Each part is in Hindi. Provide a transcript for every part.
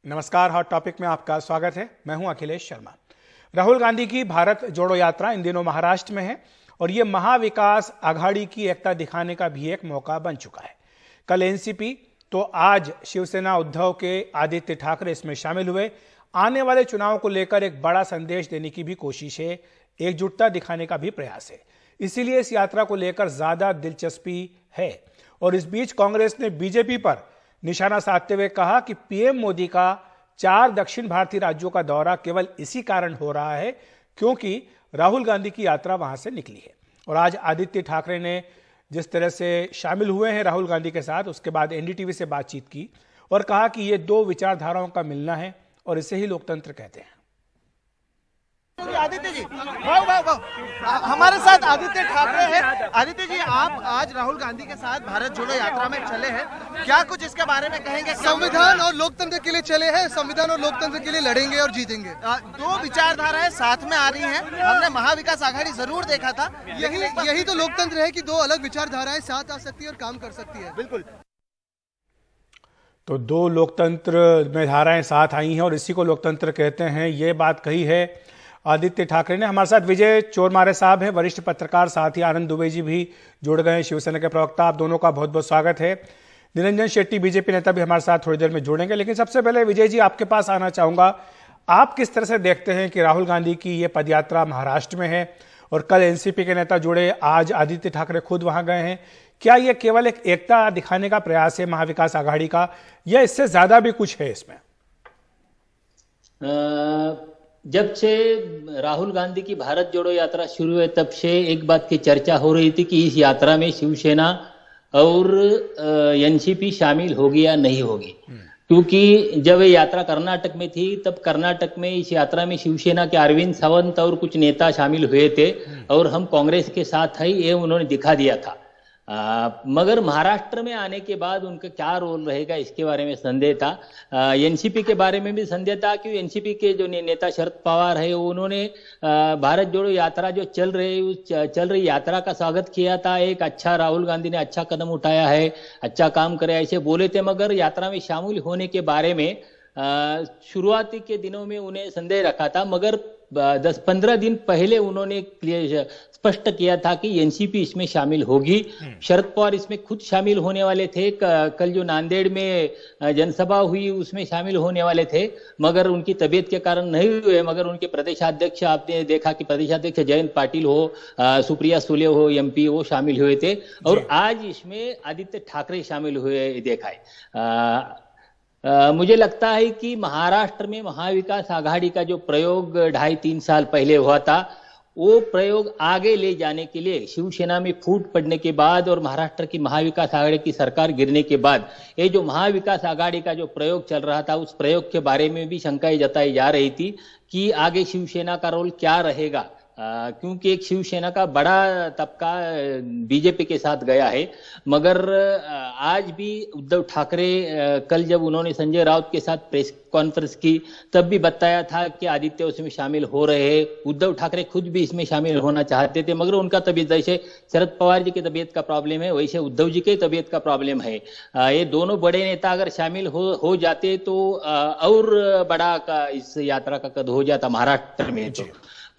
नमस्कार, हॉट टॉपिक में आपका स्वागत है। मैं हूं अखिलेश शर्मा। राहुल गांधी की भारत जोड़ो यात्रा इन दिनों महाराष्ट्र में है और ये महाविकास आघाड़ी की एकता दिखाने का भी एक मौका बन चुका है। कल एनसीपी तो आज शिवसेना उद्धव के आदित्य ठाकरे इसमें शामिल हुए। आने वाले चुनाव को लेकर एक बड़ा संदेश देने की भी कोशिश है, एकजुटता दिखाने का भी प्रयास है। इसीलिए इस यात्रा को लेकर ज्यादा दिलचस्पी है। और इस बीच कांग्रेस ने बीजेपी पर निशाना साधते हुए कहा कि पीएम मोदी का 4 दक्षिण भारतीय राज्यों का दौरा केवल इसी कारण हो रहा है क्योंकि राहुल गांधी की यात्रा वहां से निकली है। और आज आदित्य ठाकरे ने जिस तरह से शामिल हुए हैं राहुल गांधी के साथ, उसके बाद एनडीटीवी से बातचीत की और कहा कि ये 2 विचारधाराओं का मिलना है और इसे ही लोकतंत्र कहते हैं। आदित्य जी, वाह, हमारे साथ आदित्य ठाकरे हैं। आदित्य जी, आप आज राहुल गांधी के साथ भारत जोड़ो यात्रा में चले हैं, क्या कुछ इसके बारे में कहेंगे? संविधान और लोकतंत्र के लिए चले हैं, संविधान और लोकतंत्र के लिए लड़ेंगे और जीतेंगे। 2 विचारधाराएं साथ में आ रही हैं। हमने महाविकास आघाड़ी जरूर देखा था, यही तो लोकतंत्र है कि 2 अलग विचारधाराएं साथ आ सकती है और काम कर सकती है। बिल्कुल। तो 2 लोकतंत्र में धाराएं साथ आई हैं और इसी को लोकतंत्र कहते हैं, ये बात कही है आदित्य ठाकरे ने। हमारे साथ विजय चोरमारे साहब हैं, वरिष्ठ पत्रकार, साथ ही आनंद दुबे जी भी जुड़ गए हैं, शिवसेना के प्रवक्ता। आप दोनों का बहुत बहुत स्वागत है। निरंजन शेट्टी बीजेपी नेता भी हमारे साथ थोड़ी देर में जुड़ेंगे। लेकिन सबसे पहले विजय जी, आपके पास आना चाहूंगा। आप किस तरह से देखते हैं कि राहुल गांधी की ये पदयात्रा महाराष्ट्र में है और कल एनसीपी के नेता जुड़े, आज आदित्य ठाकरे खुद वहां गए हैं। क्या ये केवल एक एकता दिखाने का प्रयास है महाविकास आघाड़ी का, या इससे ज्यादा भी कुछ है इसमें? जब से राहुल गांधी की भारत जोड़ो यात्रा शुरू हुई तब से एक बात की चर्चा हो रही थी कि इस यात्रा में शिवसेना और एनसीपी शामिल होगी या नहीं होगी। क्योंकि जब ये यात्रा कर्नाटक में थी तब कर्नाटक में इस यात्रा में शिवसेना के अरविंद सावंत और कुछ नेता शामिल हुए थे और हम कांग्रेस के साथ है, ये उन्होंने दिखा दिया था। मगर महाराष्ट्र में आने के बाद उनका क्या रोल रहेगा इसके बारे में संदेह था। एनसीपी के बारे में भी संदेह था कि एनसीपी के जो नेता शरद पवार है उन्होंने भारत जोड़ो यात्रा जो चल रही यात्रा का स्वागत किया था। एक अच्छा, राहुल गांधी ने अच्छा कदम उठाया है, अच्छा काम करे ऐसे बोले थे। मगर यात्रा में शामिल होने के बारे में शुरुआती के दिनों में उन्हें संदेह रखा था, मगर 10-15 दिन पहले उन्होंने स्पष्ट किया था कि एनसीपी इसमें शामिल होगी। शरद पवार इसमें खुद शामिल होने वाले थे। कल जो नांदेड़ में जनसभा हुई उसमें शामिल होने वाले थे, मगर उनकी तबीयत के कारण नहीं हुए। मगर उनके प्रदेशाध्यक्ष, आपने देखा कि प्रदेशाध्यक्ष जयंत पाटिल हो, सुप्रिया सुले हो, एमपी, वो शामिल हुए थे। और आज इसमें आदित्य ठाकरे शामिल हुए देखा है। मुझे लगता है कि महाराष्ट्र में महाविकास आघाड़ी का जो प्रयोग 2.5-3 साल पहले हुआ था, वो प्रयोग आगे ले जाने के लिए शिवसेना में फूट पड़ने के बाद और महाराष्ट्र की महाविकास आघाड़ी की सरकार गिरने के बाद ये जो महाविकास आघाड़ी का जो प्रयोग चल रहा था, उस प्रयोग के बारे में भी शंकाएं जताई जा रही थी कि आगे शिवसेना का रोल क्या रहेगा। क्योंकि एक शिवसेना का बड़ा तबका बीजेपी के साथ गया है। मगर आज भी उद्धव ठाकरे, कल जब उन्होंने संजय राउत के साथ प्रेस कॉन्फ्रेंस की तब भी बताया था कि आदित्य उसमें शामिल हो रहे हैं। उद्धव ठाकरे खुद भी इसमें शामिल होना चाहते थे, मगर उनका तबीयत, जैसे शरद पवार जी की तबीयत का प्रॉब्लम है वैसे उद्धव जी की तबीयत का प्रॉब्लम है। ये दोनों बड़े नेता अगर शामिल हो जाते तो और बड़ा इस यात्रा का कद हो जाता महाराष्ट्र में। तो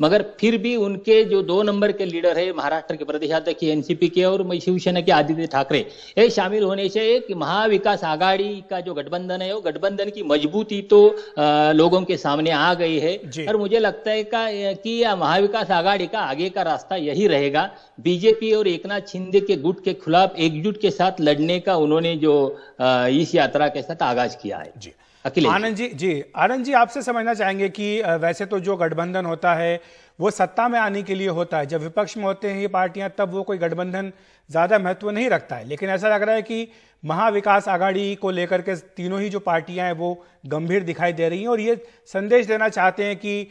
मगर फिर भी उनके जो 2 नंबर के लीडर है महाराष्ट्र के प्रदेशाध्यक्ष एनसीपी के और शिवसेना के आदित्य ठाकरे, ये शामिल होने से कि महाविकास आघाड़ी का जो गठबंधन है वो गठबंधन की मजबूती तो लोगों के सामने आ गई है। और मुझे लगता है कि महाविकास आघाड़ी का आगे का रास्ता यही रहेगा। बीजेपी और एकनाथ शिंदे के गुट के खिलाफ एकजुट के साथ लड़ने का उन्होंने जो इस यात्रा के साथ आगाज किया है। आनंद जी, आपसे समझना चाहेंगे कि वैसे तो जो गठबंधन होता है वो सत्ता में आने के लिए होता है, जब विपक्ष में होते हैं ये पार्टियां तब वो कोई गठबंधन ज्यादा महत्व नहीं रखता है। लेकिन ऐसा लग रहा है कि महाविकास आघाड़ी को लेकर के तीनों ही जो पार्टियां हैं वो गंभीर दिखाई दे रही हैं और ये संदेश देना चाहते हैं कि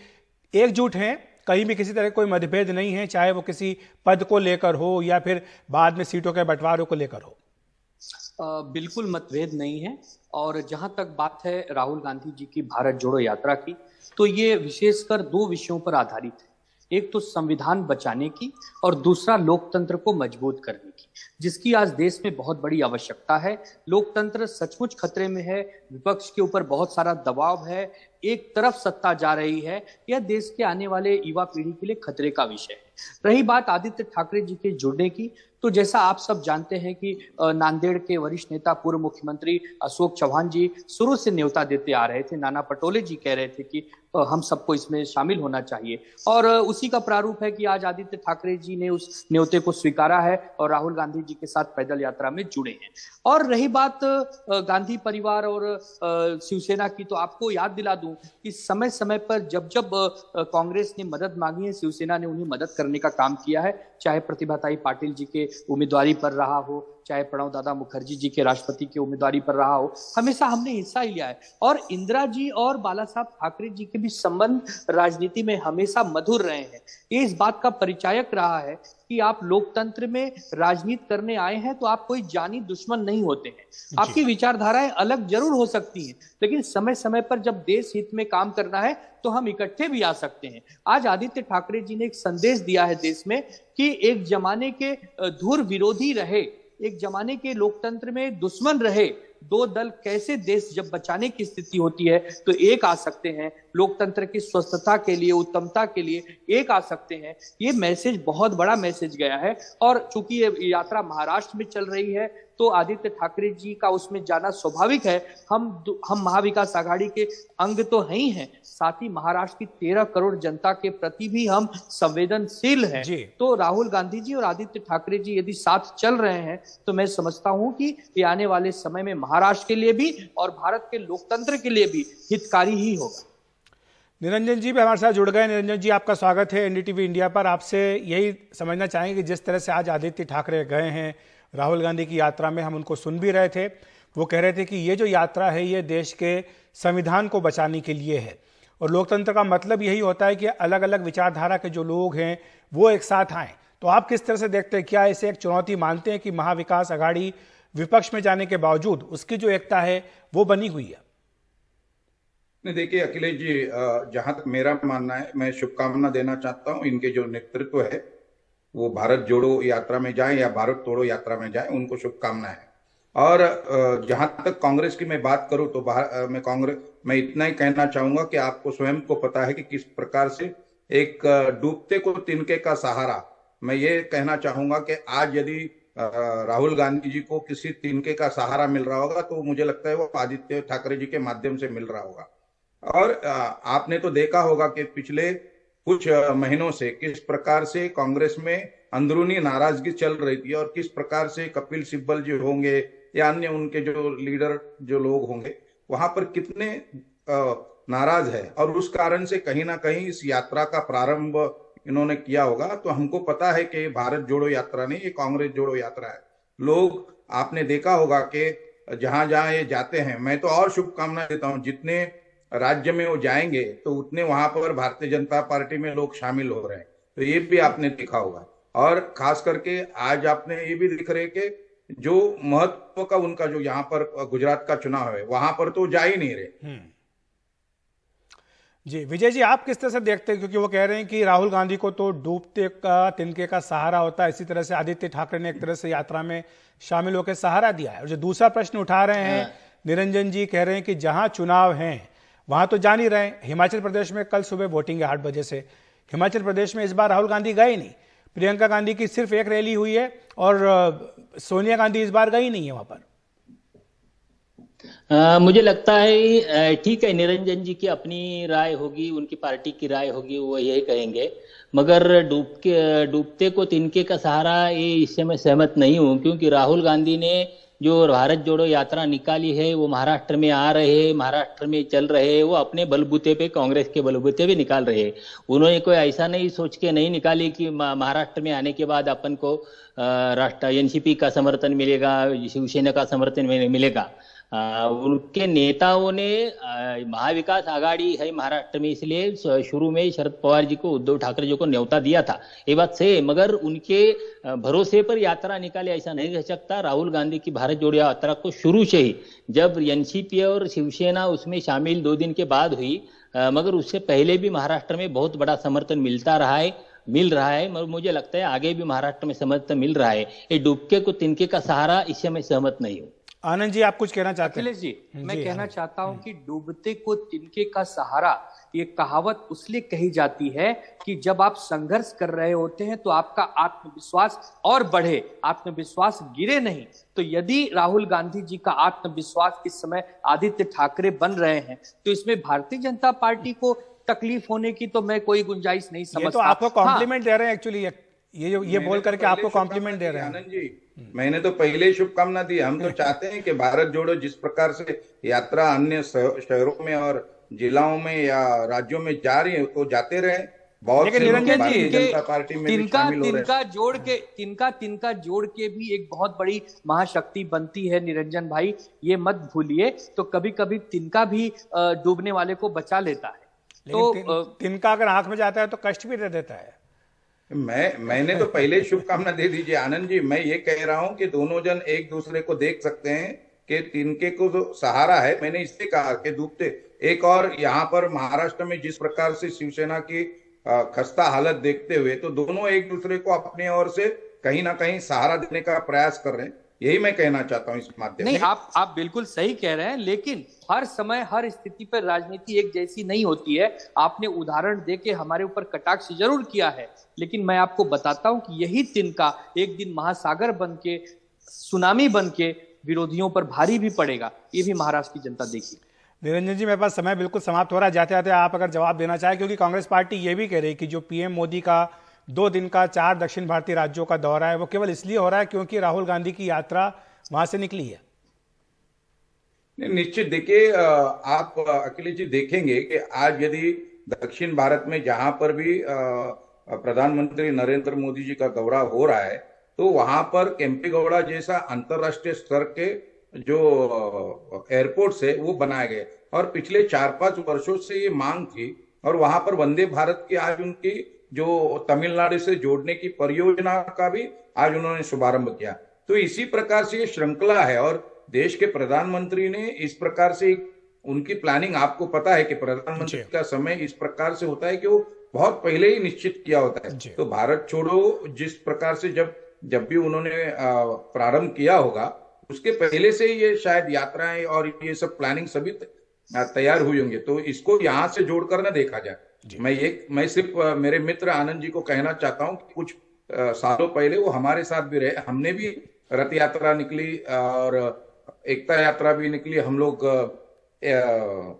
एकजुट हैं, कहीं भी किसी तरह कोई मतभेद नहीं है, चाहे वो किसी पद को लेकर हो या फिर बाद में सीटों के बंटवारे को लेकर हो। बिल्कुल मतभेद नहीं है। और जहां तक बात है राहुल गांधी जी की भारत जोड़ो यात्रा की, तो ये विशेषकर 2 विषयों पर आधारित है। एक तो संविधान बचाने की और दूसरा लोकतंत्र को मजबूत करने की। जिसकी आज देश में बहुत बड़ी आवश्यकता है। लोकतंत्र सचमुच खतरे में है, विपक्ष के ऊपर बहुत सारा दबाव है, एक तरफ सत्ता जा रही है, यह देश के आने वाले युवा पीढ़ी के लिए खतरे का विषय है। रही बात आदित्य ठाकरे जी के जुड़ने की, तो जैसा आप सब जानते हैं कि नांदेड़ के वरिष्ठ नेता पूर्व मुख्यमंत्री अशोक चौहान जी शुरू से न्योता देते आ रहे थे। नाना पटोले जी कह रहे थे कि हम सबको इसमें शामिल होना चाहिए, और उसी का प्रारूप है कि आज आदित्य ठाकरे जी ने उस न्योते को स्वीकारा है और राहुल गांधी जी के साथ पैदल यात्रा में जुड़े हैं। और रही बात गांधी परिवार और शिवसेना की, तो आपको याद दिला दूं कि समय समय पर जब जब कांग्रेस ने मदद मांगी है, शिवसेना ने उन्हें मदद करने का काम किया है, चाहे प्रतिभाताई पाटिल जी के उम्मीदवारी पर रहा हो, चाहे प्रणव दादा मुखर्जी जी के राष्ट्रपति की उम्मीदवारी पर रहा हो, हमेशा हमने हिस्सा लिया है। और इंदिरा जी और बाला साहब ठाकरे जी के भी संबंध राजनीति में हमेशा मधुर रहे हैं। ये इस बात का परिचायक रहा है कि आप लोकतंत्र में राजनीति करने आए हैं तो आप कोई जानी दुश्मन नहीं होते हैं। आपकी विचारधाराएं अलग जरूर हो सकती हैं, लेकिन समय समय पर जब देश हित में काम करना है तो हम इकट्ठे भी आ सकते हैं। आज आदित्य ठाकरे जी ने एक संदेश दिया है देश में कि एक जमाने के धुर विरोधी रहे, एक जमाने के लोकतंत्र में दुश्मन रहे, दो दल कैसे देश जब बचाने की स्थिति होती है तो एक आ सकते हैं, लोकतंत्र की स्वस्थता के लिए, उत्तमता के लिए एक आ सकते हैं। ये मैसेज बहुत बड़ा मैसेज गया है। और चूंकि ये यात्रा महाराष्ट्र में चल रही है तो आदित्य ठाकरे जी का उसमें जाना स्वाभाविक है। हम महाविकास आघाड़ी के अंग तो हैं ही हैं, साथ ही महाराष्ट्र की 13 करोड़ जनता के प्रति भी हम संवेदनशील हैं। तो राहुल गांधी जी और आदित्य ठाकरे जी यदि साथ चल रहे हैं तो मैं समझता हूं कि ये आने वाले समय में महाराष्ट्र के लिए भी और भारत के लोकतंत्र के लिए भी हितकारी ही होगा। निरंजन जी भी हमारे साथ जुड़ गए। निरंजन जी, आपका स्वागत है एनडीटीवी इंडिया पर। आपसे यही समझना चाहेंगे कि जिस तरह से आज आदित्य ठाकरे गए हैं राहुल गांधी की यात्रा में, हम उनको सुन भी रहे थे, वो कह रहे थे कि ये जो यात्रा है ये देश के संविधान को बचाने के लिए है, और लोकतंत्र का मतलब यही होता है कि अलग अलग विचारधारा के जो लोग हैं वो एक साथ आएँ। तो आप किस तरह से देखते हैं, क्या इसे एक चुनौती मानते हैं कि महाविकास आघाड़ी विपक्ष में जाने के बावजूद उसकी जो एकता है वो बनी हुई है? नहीं, देखिए अखिलेश जी, जहां तक मेरा मानना है, मैं शुभकामना देना चाहता हूं इनके जो नेतृत्व है वो भारत जोड़ो यात्रा में जाएं या भारत तोड़ो यात्रा में जाएं, उनको शुभकामना है। और जहां तक कांग्रेस की मैं बात करूं तो मैं इतना ही कहना चाहूंगा कि आपको स्वयं को पता है कि किस प्रकार से एक डूबते को तिनके का सहारा, मैं ये कहना चाहूंगा कि आज यदि राहुल गांधी जी को किसी तिनके का सहारा मिल रहा होगा तो मुझे लगता है वो आदित्य ठाकरे जी के माध्यम से मिल रहा होगा। और आपने तो देखा होगा कि पिछले कुछ महीनों से किस प्रकार से कांग्रेस में अंदरूनी नाराजगी चल रही थी और किस प्रकार से कपिल सिब्बल जी होंगे या अन्य उनके जो लीडर जो लोग होंगे वहां पर कितने नाराज है, और उस कारण से कहीं ना कहीं इस यात्रा का प्रारंभ इन्होंने किया होगा। तो हमको पता है कि भारत जोड़ो यात्रा नहीं, ये कांग्रेस जोड़ो यात्रा है। लोग, आपने देखा होगा कि जहां जहां ये जाते हैं, मैं तो और शुभकामना देता हूं, जितने राज्य में वो जाएंगे तो उतने वहां पर भारतीय जनता पार्टी में लोग शामिल हो रहे हैं। तो ये भी आपने देखा होगा। और खास करके आज आपने ये भी देख रहे कि जो महत्व का उनका जो यहाँ पर गुजरात का चुनाव है वहां पर तो जा ही नहीं रहे। जी विजय जी, आप किस तरह से देखते हैं, क्योंकि वो कह रहे हैं कि राहुल गांधी को तो डूबते का तिनके का सहारा होता है, इसी तरह से आदित्य ठाकरे ने एक तरह से यात्रा में शामिल होकर सहारा दिया है। और जो दूसरा प्रश्न उठा रहे हैं निरंजन जी, कह रहे हैं कि जहां चुनाव हैं वहां तो जान ही रहे हैं, हिमाचल प्रदेश में कल सुबह वोटिंग है 8 बजे से। हिमाचल प्रदेश में इस बार राहुल गांधी गए नहीं, प्रियंका गांधी की सिर्फ एक रैली हुई है और सोनिया गांधी इस बार गई नहीं है वहां पर। मुझे लगता है ठीक है, निरंजन जी की अपनी राय होगी, उनकी पार्टी की राय होगी, वो यही कहेंगे, मगर डूबते को तिनके का सहारा, ये इससे मैं सहमत नहीं हूं। क्योंकि राहुल गांधी ने जो भारत जोड़ो यात्रा निकाली है वो महाराष्ट्र में आ रहे हैं, महाराष्ट्र में चल रहे हैं, वो अपने बलबूते पे, कांग्रेस के बलबूते पे निकाल रहे हैं। उन्होंने कोई ऐसा नहीं सोच के नहीं निकाली कि महाराष्ट्र में आने के बाद अपन को एनसीपी का समर्थन मिलेगा, शिवसेना का समर्थन मिलेगा। उनके नेताओं ने महाविकास आघाड़ी है महाराष्ट्र में, इसलिए शुरू में शरद पवार जी को, उद्धव ठाकरे जी को न्योता दिया था, ये बात सही है, मगर उनके भरोसे पर यात्रा निकाले ऐसा नहीं रह सकता। राहुल गांधी की भारत जोड़ो यात्रा को शुरू से ही, जब एनसीपी और शिवसेना उसमें शामिल 2 दिन के बाद हुई, मगर उससे पहले भी महाराष्ट्र में बहुत बड़ा समर्थन मिलता रहा है। मिल रहा है, और मुझे लगता है आगे भी महाराष्ट्र में समर्थन मिल रहा है। ये डुबके को तिनके का सहारा, इससे मैं सहमत नहीं हूँ। आनंद जी, आप कुछ कहना चाहते हैं? अखिलेश जी, मैं कहना चाहता हूं कि डूबते को तिनके का सहारा, ये कहावत उसलिए कही जाती है कि जब आप संघर्ष कर रहे होते हैं तो आपका आत्मविश्वास और बढ़े, आत्मविश्वास गिरे नहीं। तो यदि राहुल गांधी जी का आत्मविश्वास इस समय आदित्य ठाकरे बन रहे हैं, तो इसमें भारतीय जनता पार्टी को तकलीफ होने की तो मैं कोई गुंजाइश नहीं समझता। ये तो आपको कॉम्प्लीमेंट दे रहे हैं एक्चुअली, ये बोल करके आपको कॉम्प्लीमेंट दे रहे हैं। आनंद जी, मैंने तो पहले ही शुभकामना दी। हम तो चाहते हैं कि भारत जोड़ो जिस प्रकार से यात्रा अन्य शहरों में और जिलाओं में या राज्यों में जा रही है तो जाते रहे। बहुत से लोग भारतीय जनता पार्टी में भी शामिल हो रहे हैं। तिनका जोड़ के भी एक बहुत बड़ी महाशक्ति बनती है निरंजन भाई, ये मत भूलिए। तो कभी कभी तिनका भी डूबने वाले को बचा लेता है। तो तिनका अगर आंख में जाता है तो कष्ट भी दे देता है। मैंने तो पहले शुभकामना दे दीजिए आनंद जी। मैं ये कह रहा हूं कि दोनों जन एक दूसरे को देख सकते हैं कि तिनके को जो सहारा है, मैंने इससे कहा कि डूबते एक और यहाँ पर महाराष्ट्र में जिस प्रकार से शिवसेना की खस्ता हालत देखते हुए, तो दोनों एक दूसरे को अपने ओर से कहीं ना कहीं सहारा देने का प्रयास कर रहे हैं। यही मैं कहना चाहता हूं इस माध्यम नहीं, आप बिल्कुल सही कह रहे हैं, लेकिन हर समय हर स्थिति पर राजनीति एक जैसी नहीं होती है। आपने उदाहरण देके हमारे ऊपर कटाक्ष जरूर किया है, लेकिन मैं आपको बताता हूं कि यही तिनका एक दिन महासागर बन के, सुनामी बन के विरोधियों पर भारी भी पड़ेगा। ये भी महाराष्ट्र की जनता देखी। निरंजन जी, मेरे पास समय बिल्कुल समाप्त हो रहा है। जाते जाते आप अगर जवाब देना चाहें, क्योंकि कांग्रेस पार्टी ये भी कह रही है कि जो पीएम मोदी का 2 दिन का 4 दक्षिण भारतीय राज्यों का दौरा है वो केवल इसलिए हो रहा है क्योंकि राहुल गांधी की यात्रा वहां से निकली है। निश्चित देखिए, आप अखिलेश जी देखेंगे कि आज यदि दक्षिण भारत में जहां पर भी प्रधानमंत्री नरेंद्र मोदी जी का दौरा हो रहा है, तो वहां पर केम्पेगौड़ा जैसा अंतरराष्ट्रीय स्तर के जो एयरपोर्ट्स है वो बनाए गए, और पिछले 4-5 वर्षों से ये मांग थी। और वहां पर वंदे भारत की आज उनकी जो तमिलनाडु से जोड़ने की परियोजना का भी आज उन्होंने शुभारंभ किया। तो इसी प्रकार से ये श्रृंखला है, और देश के प्रधानमंत्री ने इस प्रकार से उनकी प्लानिंग, आपको पता है कि प्रधानमंत्री का समय इस प्रकार से होता है कि वो बहुत पहले ही निश्चित किया होता है। तो भारत छोड़ो जिस प्रकार से जब भी उन्होंने प्रारंभ किया होगा, उसके पहले से ये शायद यात्राएं और ये सब प्लानिंग सभी तैयार हुई होंगे। तो इसको यहाँ से जोड़कर ना देखा जाए। मैं सिर्फ मेरे मित्र आनंद जी को कहना चाहता हूँ कि कुछ सालों पहले वो हमारे साथ भी रहे। हमने भी रथ यात्रा निकली और एकता यात्रा भी निकली। हम लोग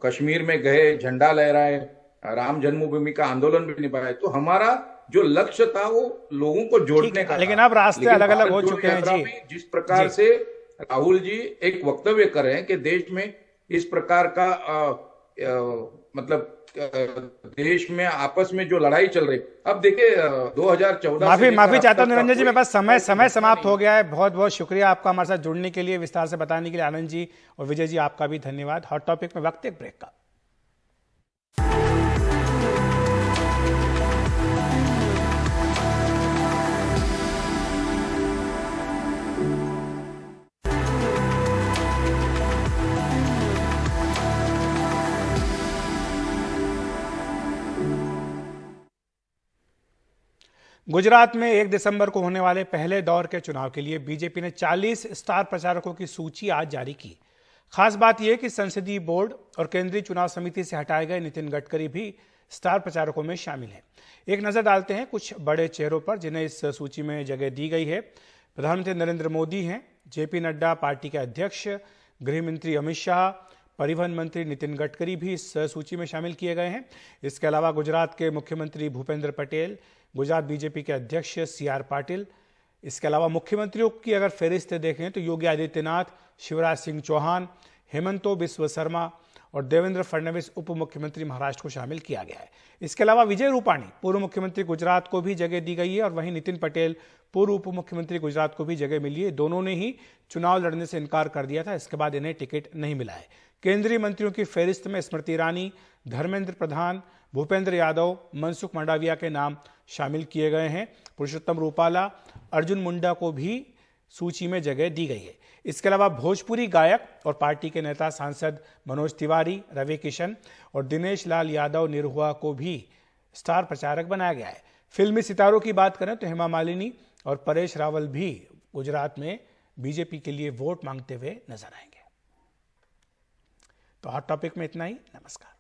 कश्मीर में गए, झंडा लहराए, राम जन्मभूमि का आंदोलन भी निभाया। तो हमारा जो लक्ष्य था वो लोगों को जोड़ने का, लेकिन अब रास्ते अलग अलग हो चुके हैं जी। जिस प्रकार से राहुल जी एक वक्तव्य कर रहे हैं कि देश में इस प्रकार का मतलब देश में आपस में जो लड़ाई चल रही, अब देखिए 2014 माफी चाहता हूं निरंजन जी, मेरे पास समय समाप्त हो गया है। बहुत बहुत शुक्रिया आपका हमारे साथ जुड़ने के लिए, विस्तार से बताने के लिए। आनंद जी और विजय जी, आपका भी धन्यवाद। हॉट टॉपिक में वक्त एक ब्रेक का। गुजरात में 1 दिसंबर को होने वाले पहले दौर के चुनाव के लिए बीजेपी ने 40 स्टार प्रचारकों की सूची आज जारी की। खास बात यह कि संसदीय बोर्ड और केंद्रीय चुनाव समिति से हटाए गए नितिन गडकरी भी स्टार प्रचारकों में शामिल हैं। एक नजर डालते हैं कुछ बड़े चेहरों पर जिन्हें इस सूची में जगह दी गई है। प्रधानमंत्री नरेंद्र मोदी हैं, जेपी नड्डा पार्टी के अध्यक्ष, गृह मंत्री अमित शाह, परिवहन मंत्री नितिन गडकरी भी इस सूची में शामिल किए गए हैं। इसके अलावा गुजरात के मुख्यमंत्री भूपेंद्र पटेल, गुजरात बीजेपी के अध्यक्ष CR पाटिल, इसके अलावा मुख्यमंत्रियों की अगर फहरिस्त देखें तो योगी आदित्यनाथ, शिवराज सिंह चौहान, हेमंतो बिस्व शर्मा और देवेंद्र फडणवीस उप मुख्यमंत्री महाराष्ट्र को शामिल किया गया है। इसके अलावा विजय रूपाणी पूर्व मुख्यमंत्री गुजरात को भी जगह दी गई है और वहीं नितिन पटेल पूर्व उप मुख्यमंत्री गुजरात को भी जगह मिली है। दोनों ने ही चुनाव लड़ने से इनकार कर दिया था, इसके बाद इन्हें टिकट नहीं मिला है। केंद्रीय मंत्रियों की फहरिस्त में स्मृति ईरानी, धर्मेंद्र प्रधान, भूपेंद्र यादव, मनसुख मंडाविया के नाम शामिल किए गए हैं। पुरुषोत्तम रूपाला, अर्जुन मुंडा को भी सूची में जगह दी गई है। इसके अलावा भोजपुरी गायक और पार्टी के नेता सांसद मनोज तिवारी, रवि किशन और दिनेश लाल यादव निरहुआ को भी स्टार प्रचारक बनाया गया है। फिल्मी सितारों की बात करें तो हेमा मालिनी और परेश रावल भी गुजरात में बीजेपी के लिए वोट मांगते हुए नजर आएंगे। तो हॉट टॉपिक में इतना ही। नमस्कार।